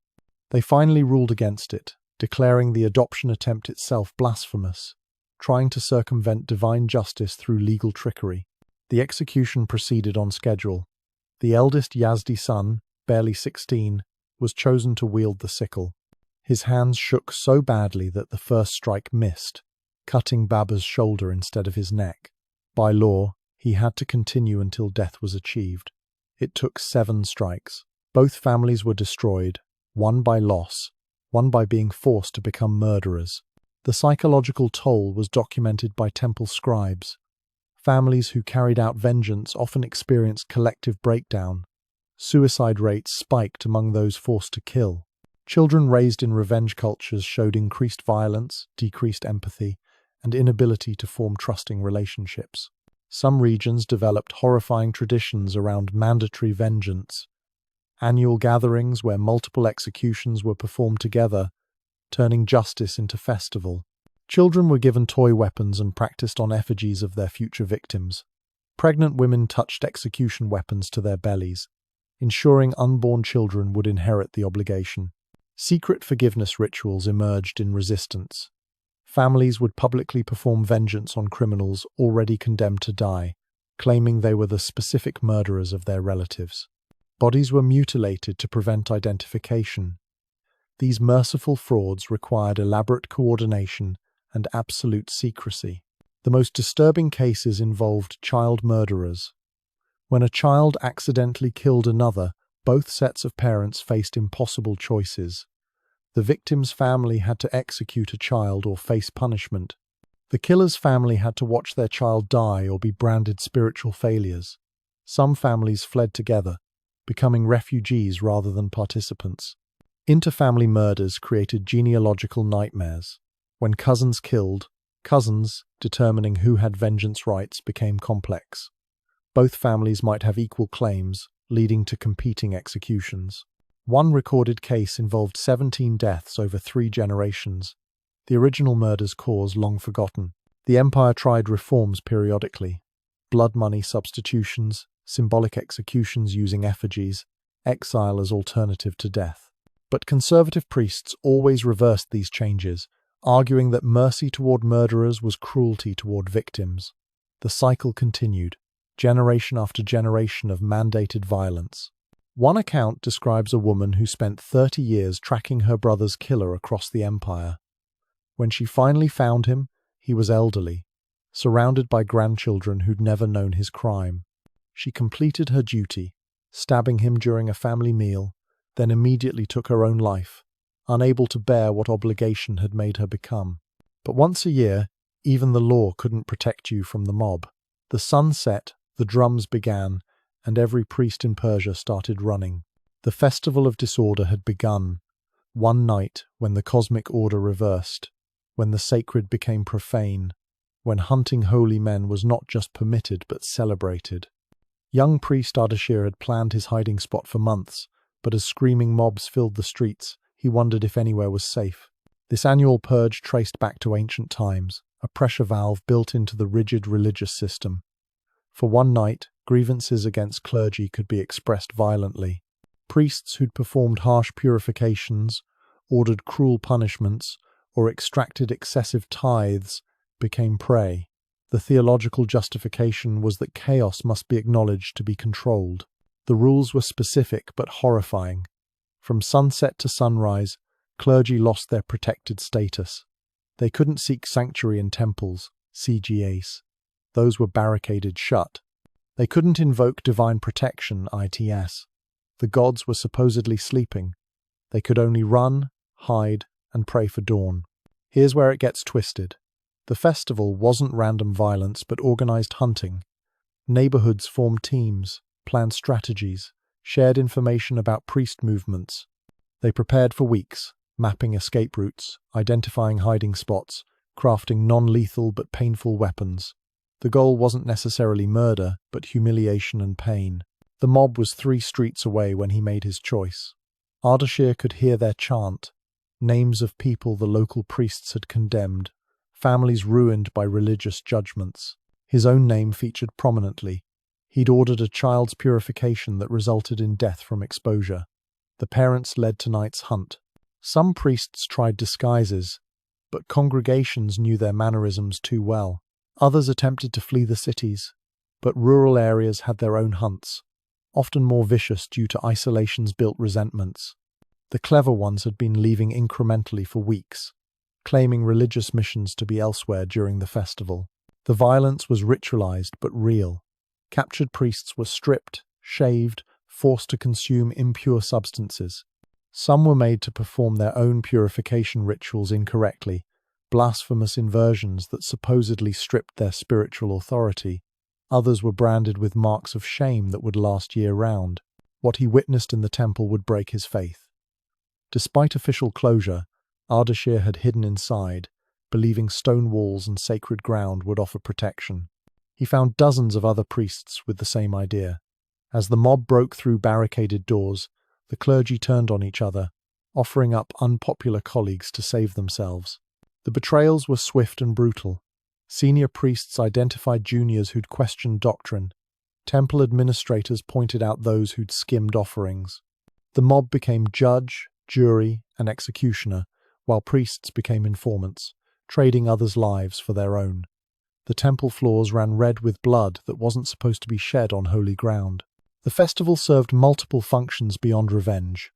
They finally ruled against it, declaring the adoption attempt itself blasphemous, trying to circumvent divine justice through legal trickery. The execution proceeded on schedule. The eldest Yazdi son, barely 16, was chosen to wield the sickle. His hands shook so badly that the first strike missed, cutting Babur's shoulder instead of his neck. By law, he had to continue until death was achieved. It took 7 strikes. Both families were destroyed, one by loss, one by being forced to become murderers. The psychological toll was documented by temple scribes. Families who carried out vengeance often experienced collective breakdown. Suicide rates spiked among those forced to kill. Children raised in revenge cultures showed increased violence, decreased empathy, and inability to form trusting relationships. Some regions developed horrifying traditions around mandatory vengeance. Annual gatherings where multiple executions were performed together, turning justice into festival. Children were given toy weapons and practiced on effigies of their future victims. Pregnant women touched execution weapons to their bellies, ensuring unborn children would inherit the obligation. Secret forgiveness rituals emerged in resistance. Families would publicly perform vengeance on criminals already condemned to die, claiming they were the specific murderers of their relatives. Bodies were mutilated to prevent identification. These merciful frauds required elaborate coordination and absolute secrecy. The most disturbing cases involved child murderers. When a child accidentally killed another, both sets of parents faced impossible choices. The victim's family had to execute a child or face punishment. The killer's family had to watch their child die or be branded spiritual failures. Some families fled together, becoming refugees rather than participants. Interfamily murders created genealogical nightmares. When cousins killed, cousins, determining who had vengeance rights, became complex. Both families might have equal claims, leading to competing executions. One recorded case involved 17 deaths over 3 generations, the original murder's cause long forgotten. The empire tried reforms periodically: blood money substitutions, symbolic executions using effigies, exile as alternative to death. But conservative priests always reversed these changes, arguing that mercy toward murderers was cruelty toward victims. The cycle continued, generation after generation of mandated violence. One account describes a woman who spent 30 years tracking her brother's killer across the empire. When she finally found him, he was elderly, surrounded by grandchildren who'd never known his crime. She completed her duty, stabbing him during a family meal, then immediately took her own life, unable to bear what obligation had made her become. But once a year, even the law couldn't protect you from the mob. The sun set, the drums began, and every priest in Persia started running. The festival of disorder had begun. One night, when the cosmic order reversed, when the sacred became profane, when hunting holy men was not just permitted but celebrated. Young priest Ardashir had planned his hiding spot for months, but as screaming mobs filled the streets, he wondered if anywhere was safe. This annual purge traced back to ancient times, a pressure valve built into the rigid religious system. For one night, grievances against clergy could be expressed violently. Priests who'd performed harsh purifications, ordered cruel punishments, or extracted excessive tithes became prey. The theological justification was that chaos must be acknowledged to be controlled. The rules were specific but horrifying. From sunset to sunrise, clergy lost their protected status. They couldn't seek sanctuary in temples, CGAs. Those were barricaded shut. They couldn't invoke divine protection, ITS. The gods were supposedly sleeping. They could only run, hide, and pray for dawn. Here's where it gets twisted. The festival wasn't random violence but organized hunting. Neighborhoods formed teams, planned strategies, shared information about priest movements. They prepared for weeks, mapping escape routes, identifying hiding spots, crafting non-lethal but painful weapons. The goal wasn't necessarily murder, but humiliation and pain. The mob was 3 streets away when he made his choice. Ardashir could hear their chant, names of people the local priests had condemned, families ruined by religious judgments. His own name featured prominently. He'd ordered a child's purification that resulted in death from exposure. The parents led tonight's hunt. Some priests tried disguises, but congregations knew their mannerisms too well. Others attempted to flee the cities, but rural areas had their own hunts, often more vicious due to isolation's built resentments. The clever ones had been leaving incrementally for weeks, claiming religious missions to be elsewhere during the festival. The violence was ritualized but real. Captured priests were stripped, shaved, forced to consume impure substances. Some were made to perform their own purification rituals incorrectly, blasphemous inversions that supposedly stripped their spiritual authority. Others were branded with marks of shame that would last year-round. What he witnessed in the temple would break his faith. Despite official closure, Ardashir had hidden inside, believing stone walls and sacred ground would offer protection. He found dozens of other priests with the same idea. As the mob broke through barricaded doors, the clergy turned on each other, offering up unpopular colleagues to save themselves. The betrayals were swift and brutal. Senior priests identified juniors who'd questioned doctrine. Temple administrators pointed out those who'd skimmed offerings. The mob became judge, jury, and executioner, while priests became informants, trading others' lives for their own. The temple floors ran red with blood that wasn't supposed to be shed on holy ground. The festival served multiple functions beyond revenge.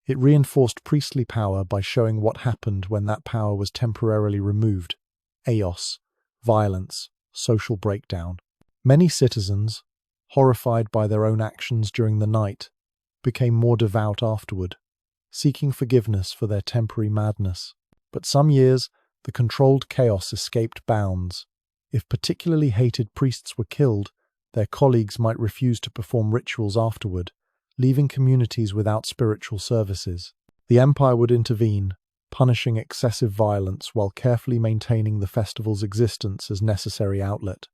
It reinforced priestly power by showing what happened when that power was temporarily removed: chaos, violence, social breakdown. Many citizens, horrified by their own actions during the night, became more devout afterward, seeking forgiveness for their temporary madness. But some years, the controlled chaos escaped bounds. If particularly hated priests were killed, their colleagues might refuse to perform rituals afterward, leaving communities without spiritual services. The empire would intervene, punishing excessive violence while carefully maintaining the festival's existence as necessary outlet.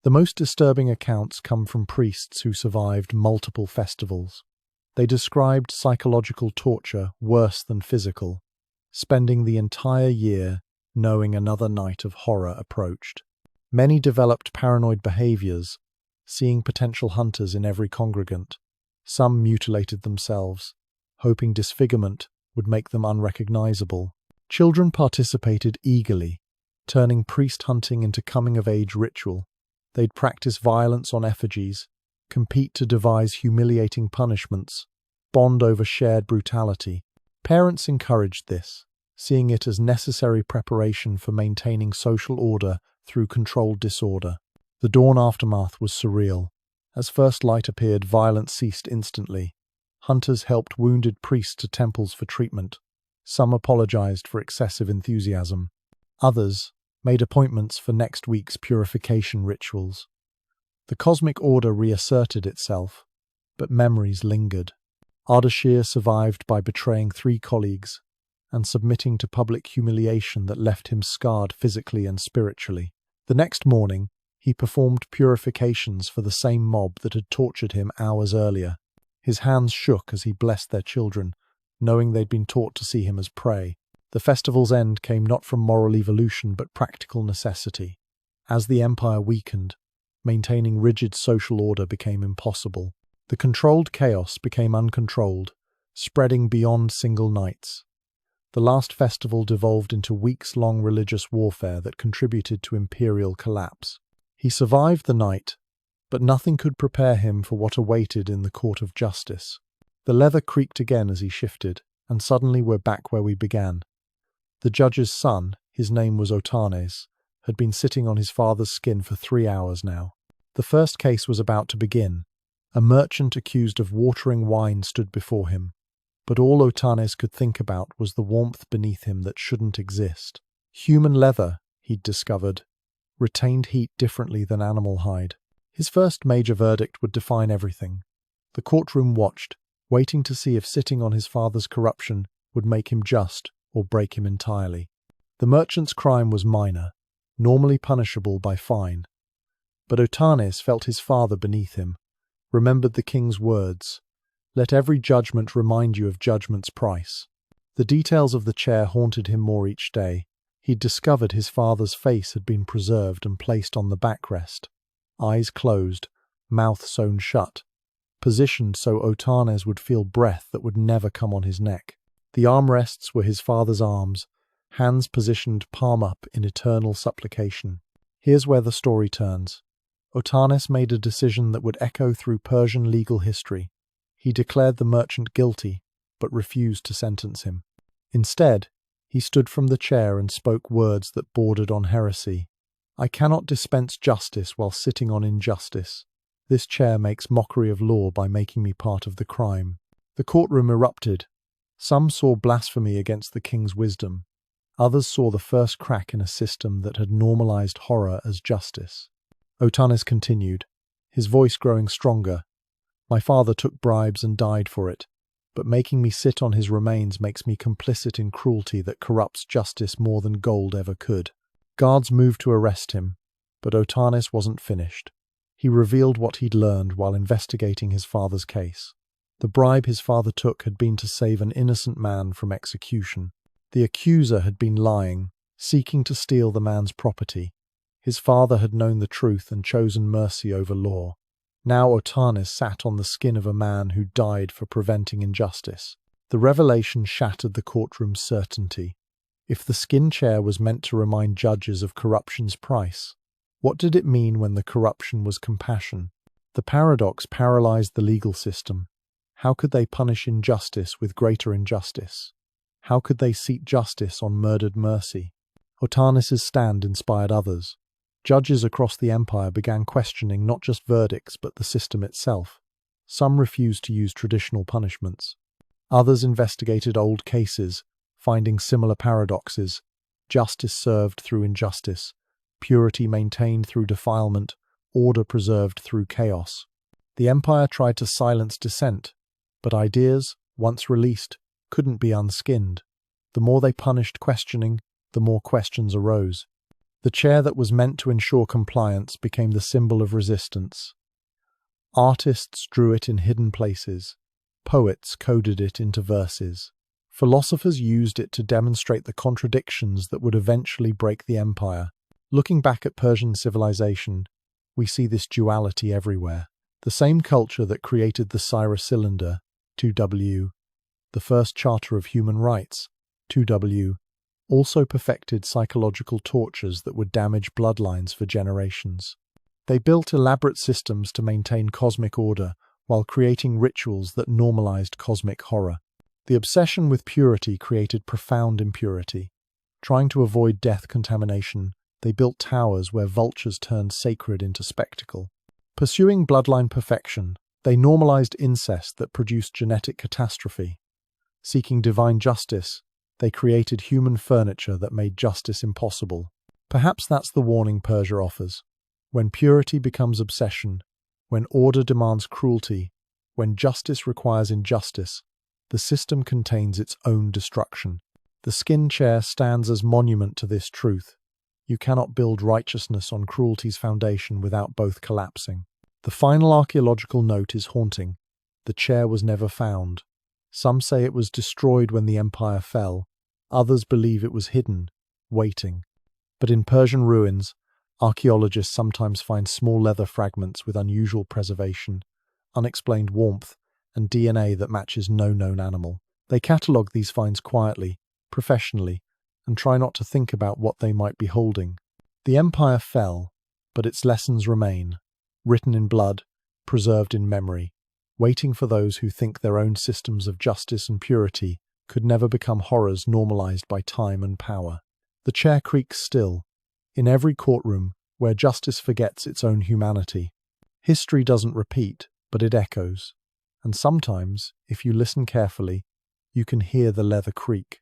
The most disturbing accounts come from priests who survived multiple festivals. They described psychological torture worse than physical, spending the entire year knowing another night of horror approached. Many developed paranoid behaviors, seeing potential hunters in every congregant. Some mutilated themselves, hoping disfigurement would make them unrecognizable. Children participated eagerly, turning priest hunting into coming-of-age ritual. They'd practice violence on effigies, compete to devise humiliating punishments, bond over shared brutality. Parents encouraged this, seeing it as necessary preparation for maintaining social order through controlled disorder. The dawn aftermath was surreal. As first light appeared, violence ceased instantly. Hunters helped wounded priests to temples for treatment. Some apologized for excessive enthusiasm. Others made appointments for next week's purification rituals. The cosmic order reasserted itself, but memories lingered. Ardashir survived by betraying 3 colleagues and submitting to public humiliation that left him scarred physically and spiritually. The next morning, he performed purifications for the same mob that had tortured him hours earlier. His hands shook as he blessed their children, knowing they'd been taught to see him as prey. The festival's end came not from moral evolution but practical necessity. As the empire weakened, maintaining rigid social order became impossible. The controlled chaos became uncontrolled, spreading beyond single nights. The last festival devolved into weeks-long religious warfare that contributed to imperial collapse. He survived the night, but nothing could prepare him for what awaited in the court of justice. The leather creaked again as he shifted, and suddenly we're back where we began. The judge's son, his name was Otanes, had been sitting on his father's skin for 3 hours now. The first case was about to begin. A merchant accused of watering wine stood before him, but all Otanes could think about was the warmth beneath him that shouldn't exist. Human leather, he'd discovered, retained heat differently than animal hide. His first major verdict would define everything. The courtroom watched, waiting to see if sitting on his father's corruption would make him just or break him entirely. The merchant's crime was minor, normally punishable by fine. But Otanes felt his father beneath him, remembered the king's words, "Let every judgment remind you of judgment's price." The details of the chair haunted him more each day. He'd discovered his father's face had been preserved and placed on the backrest, eyes closed, mouth sewn shut, positioned so Otanes would feel breath that would never come on his neck. The armrests were his father's arms, hands positioned palm up in eternal supplication. Here's where the story turns. Otanes made a decision that would echo through Persian legal history. He declared the merchant guilty, but refused to sentence him. Instead, he stood from the chair and spoke words that bordered on heresy. "I cannot dispense justice while sitting on injustice. This chair makes mockery of law by making me part of the crime." The courtroom erupted. Some saw blasphemy against the king's wisdom. Others saw the first crack in a system that had normalized horror as justice. Otanes continued, his voice growing stronger. "My father took bribes and died for it, but making me sit on his remains makes me complicit in cruelty that corrupts justice more than gold ever could." Guards moved to arrest him, but Otanes wasn't finished. He revealed what he'd learned while investigating his father's case. The bribe his father took had been to save an innocent man from execution. The accuser had been lying, seeking to steal the man's property. His father had known the truth and chosen mercy over law. Now Otanes sat on the skin of a man who died for preventing injustice. The revelation shattered the courtroom's certainty. If the skin chair was meant to remind judges of corruption's price, what did it mean when the corruption was compassion? The paradox paralyzed the legal system. How could they punish injustice with greater injustice? How could they seek justice on murdered mercy? Otanes' stand inspired others. Judges across the empire began questioning not just verdicts but the system itself. Some refused to use traditional punishments. Others investigated old cases, finding similar paradoxes: justice served through injustice, purity maintained through defilement, order preserved through chaos. The empire tried to silence dissent, but ideas, once released, couldn't be unskinned. The more they punished questioning, the more questions arose. The chair that was meant to ensure compliance became the symbol of resistance. Artists drew it in hidden places. Poets coded it into verses. Philosophers used it to demonstrate the contradictions that would eventually break the empire. Looking back at Persian civilization, we see this duality everywhere. The same culture that created the Cyrus cylinder, 2W, the first Charter of Human Rights, 2W, also perfected psychological tortures that would damage bloodlines for generations. They built elaborate systems to maintain cosmic order while creating rituals that normalized cosmic horror. The obsession with purity created profound impurity. Trying to avoid death contamination, they built towers where vultures turned sacred into spectacle. Pursuing bloodline perfection, they normalized incest that produced genetic catastrophe. Seeking divine justice, they created human furniture that made justice impossible. Perhaps that's the warning Persia offers. When purity becomes obsession, when order demands cruelty, when justice requires injustice, the system contains its own destruction. The skin chair stands as monument to this truth. You cannot build righteousness on cruelty's foundation without both collapsing. The final archaeological note is haunting. The chair was never found. Some say it was destroyed when the empire fell. Others believe it was hidden, waiting. But in Persian ruins, archaeologists sometimes find small leather fragments with unusual preservation, unexplained warmth, and DNA that matches no known animal. They catalogue these finds quietly, professionally, and try not to think about what they might be holding. The empire fell, but its lessons remain, written in blood, preserved in memory, waiting for those who think their own systems of justice and purity could never become horrors normalized by time and power. The chair creaks still, in every courtroom where justice forgets its own humanity. History doesn't repeat, but it echoes. And sometimes, if you listen carefully, you can hear the leather creak.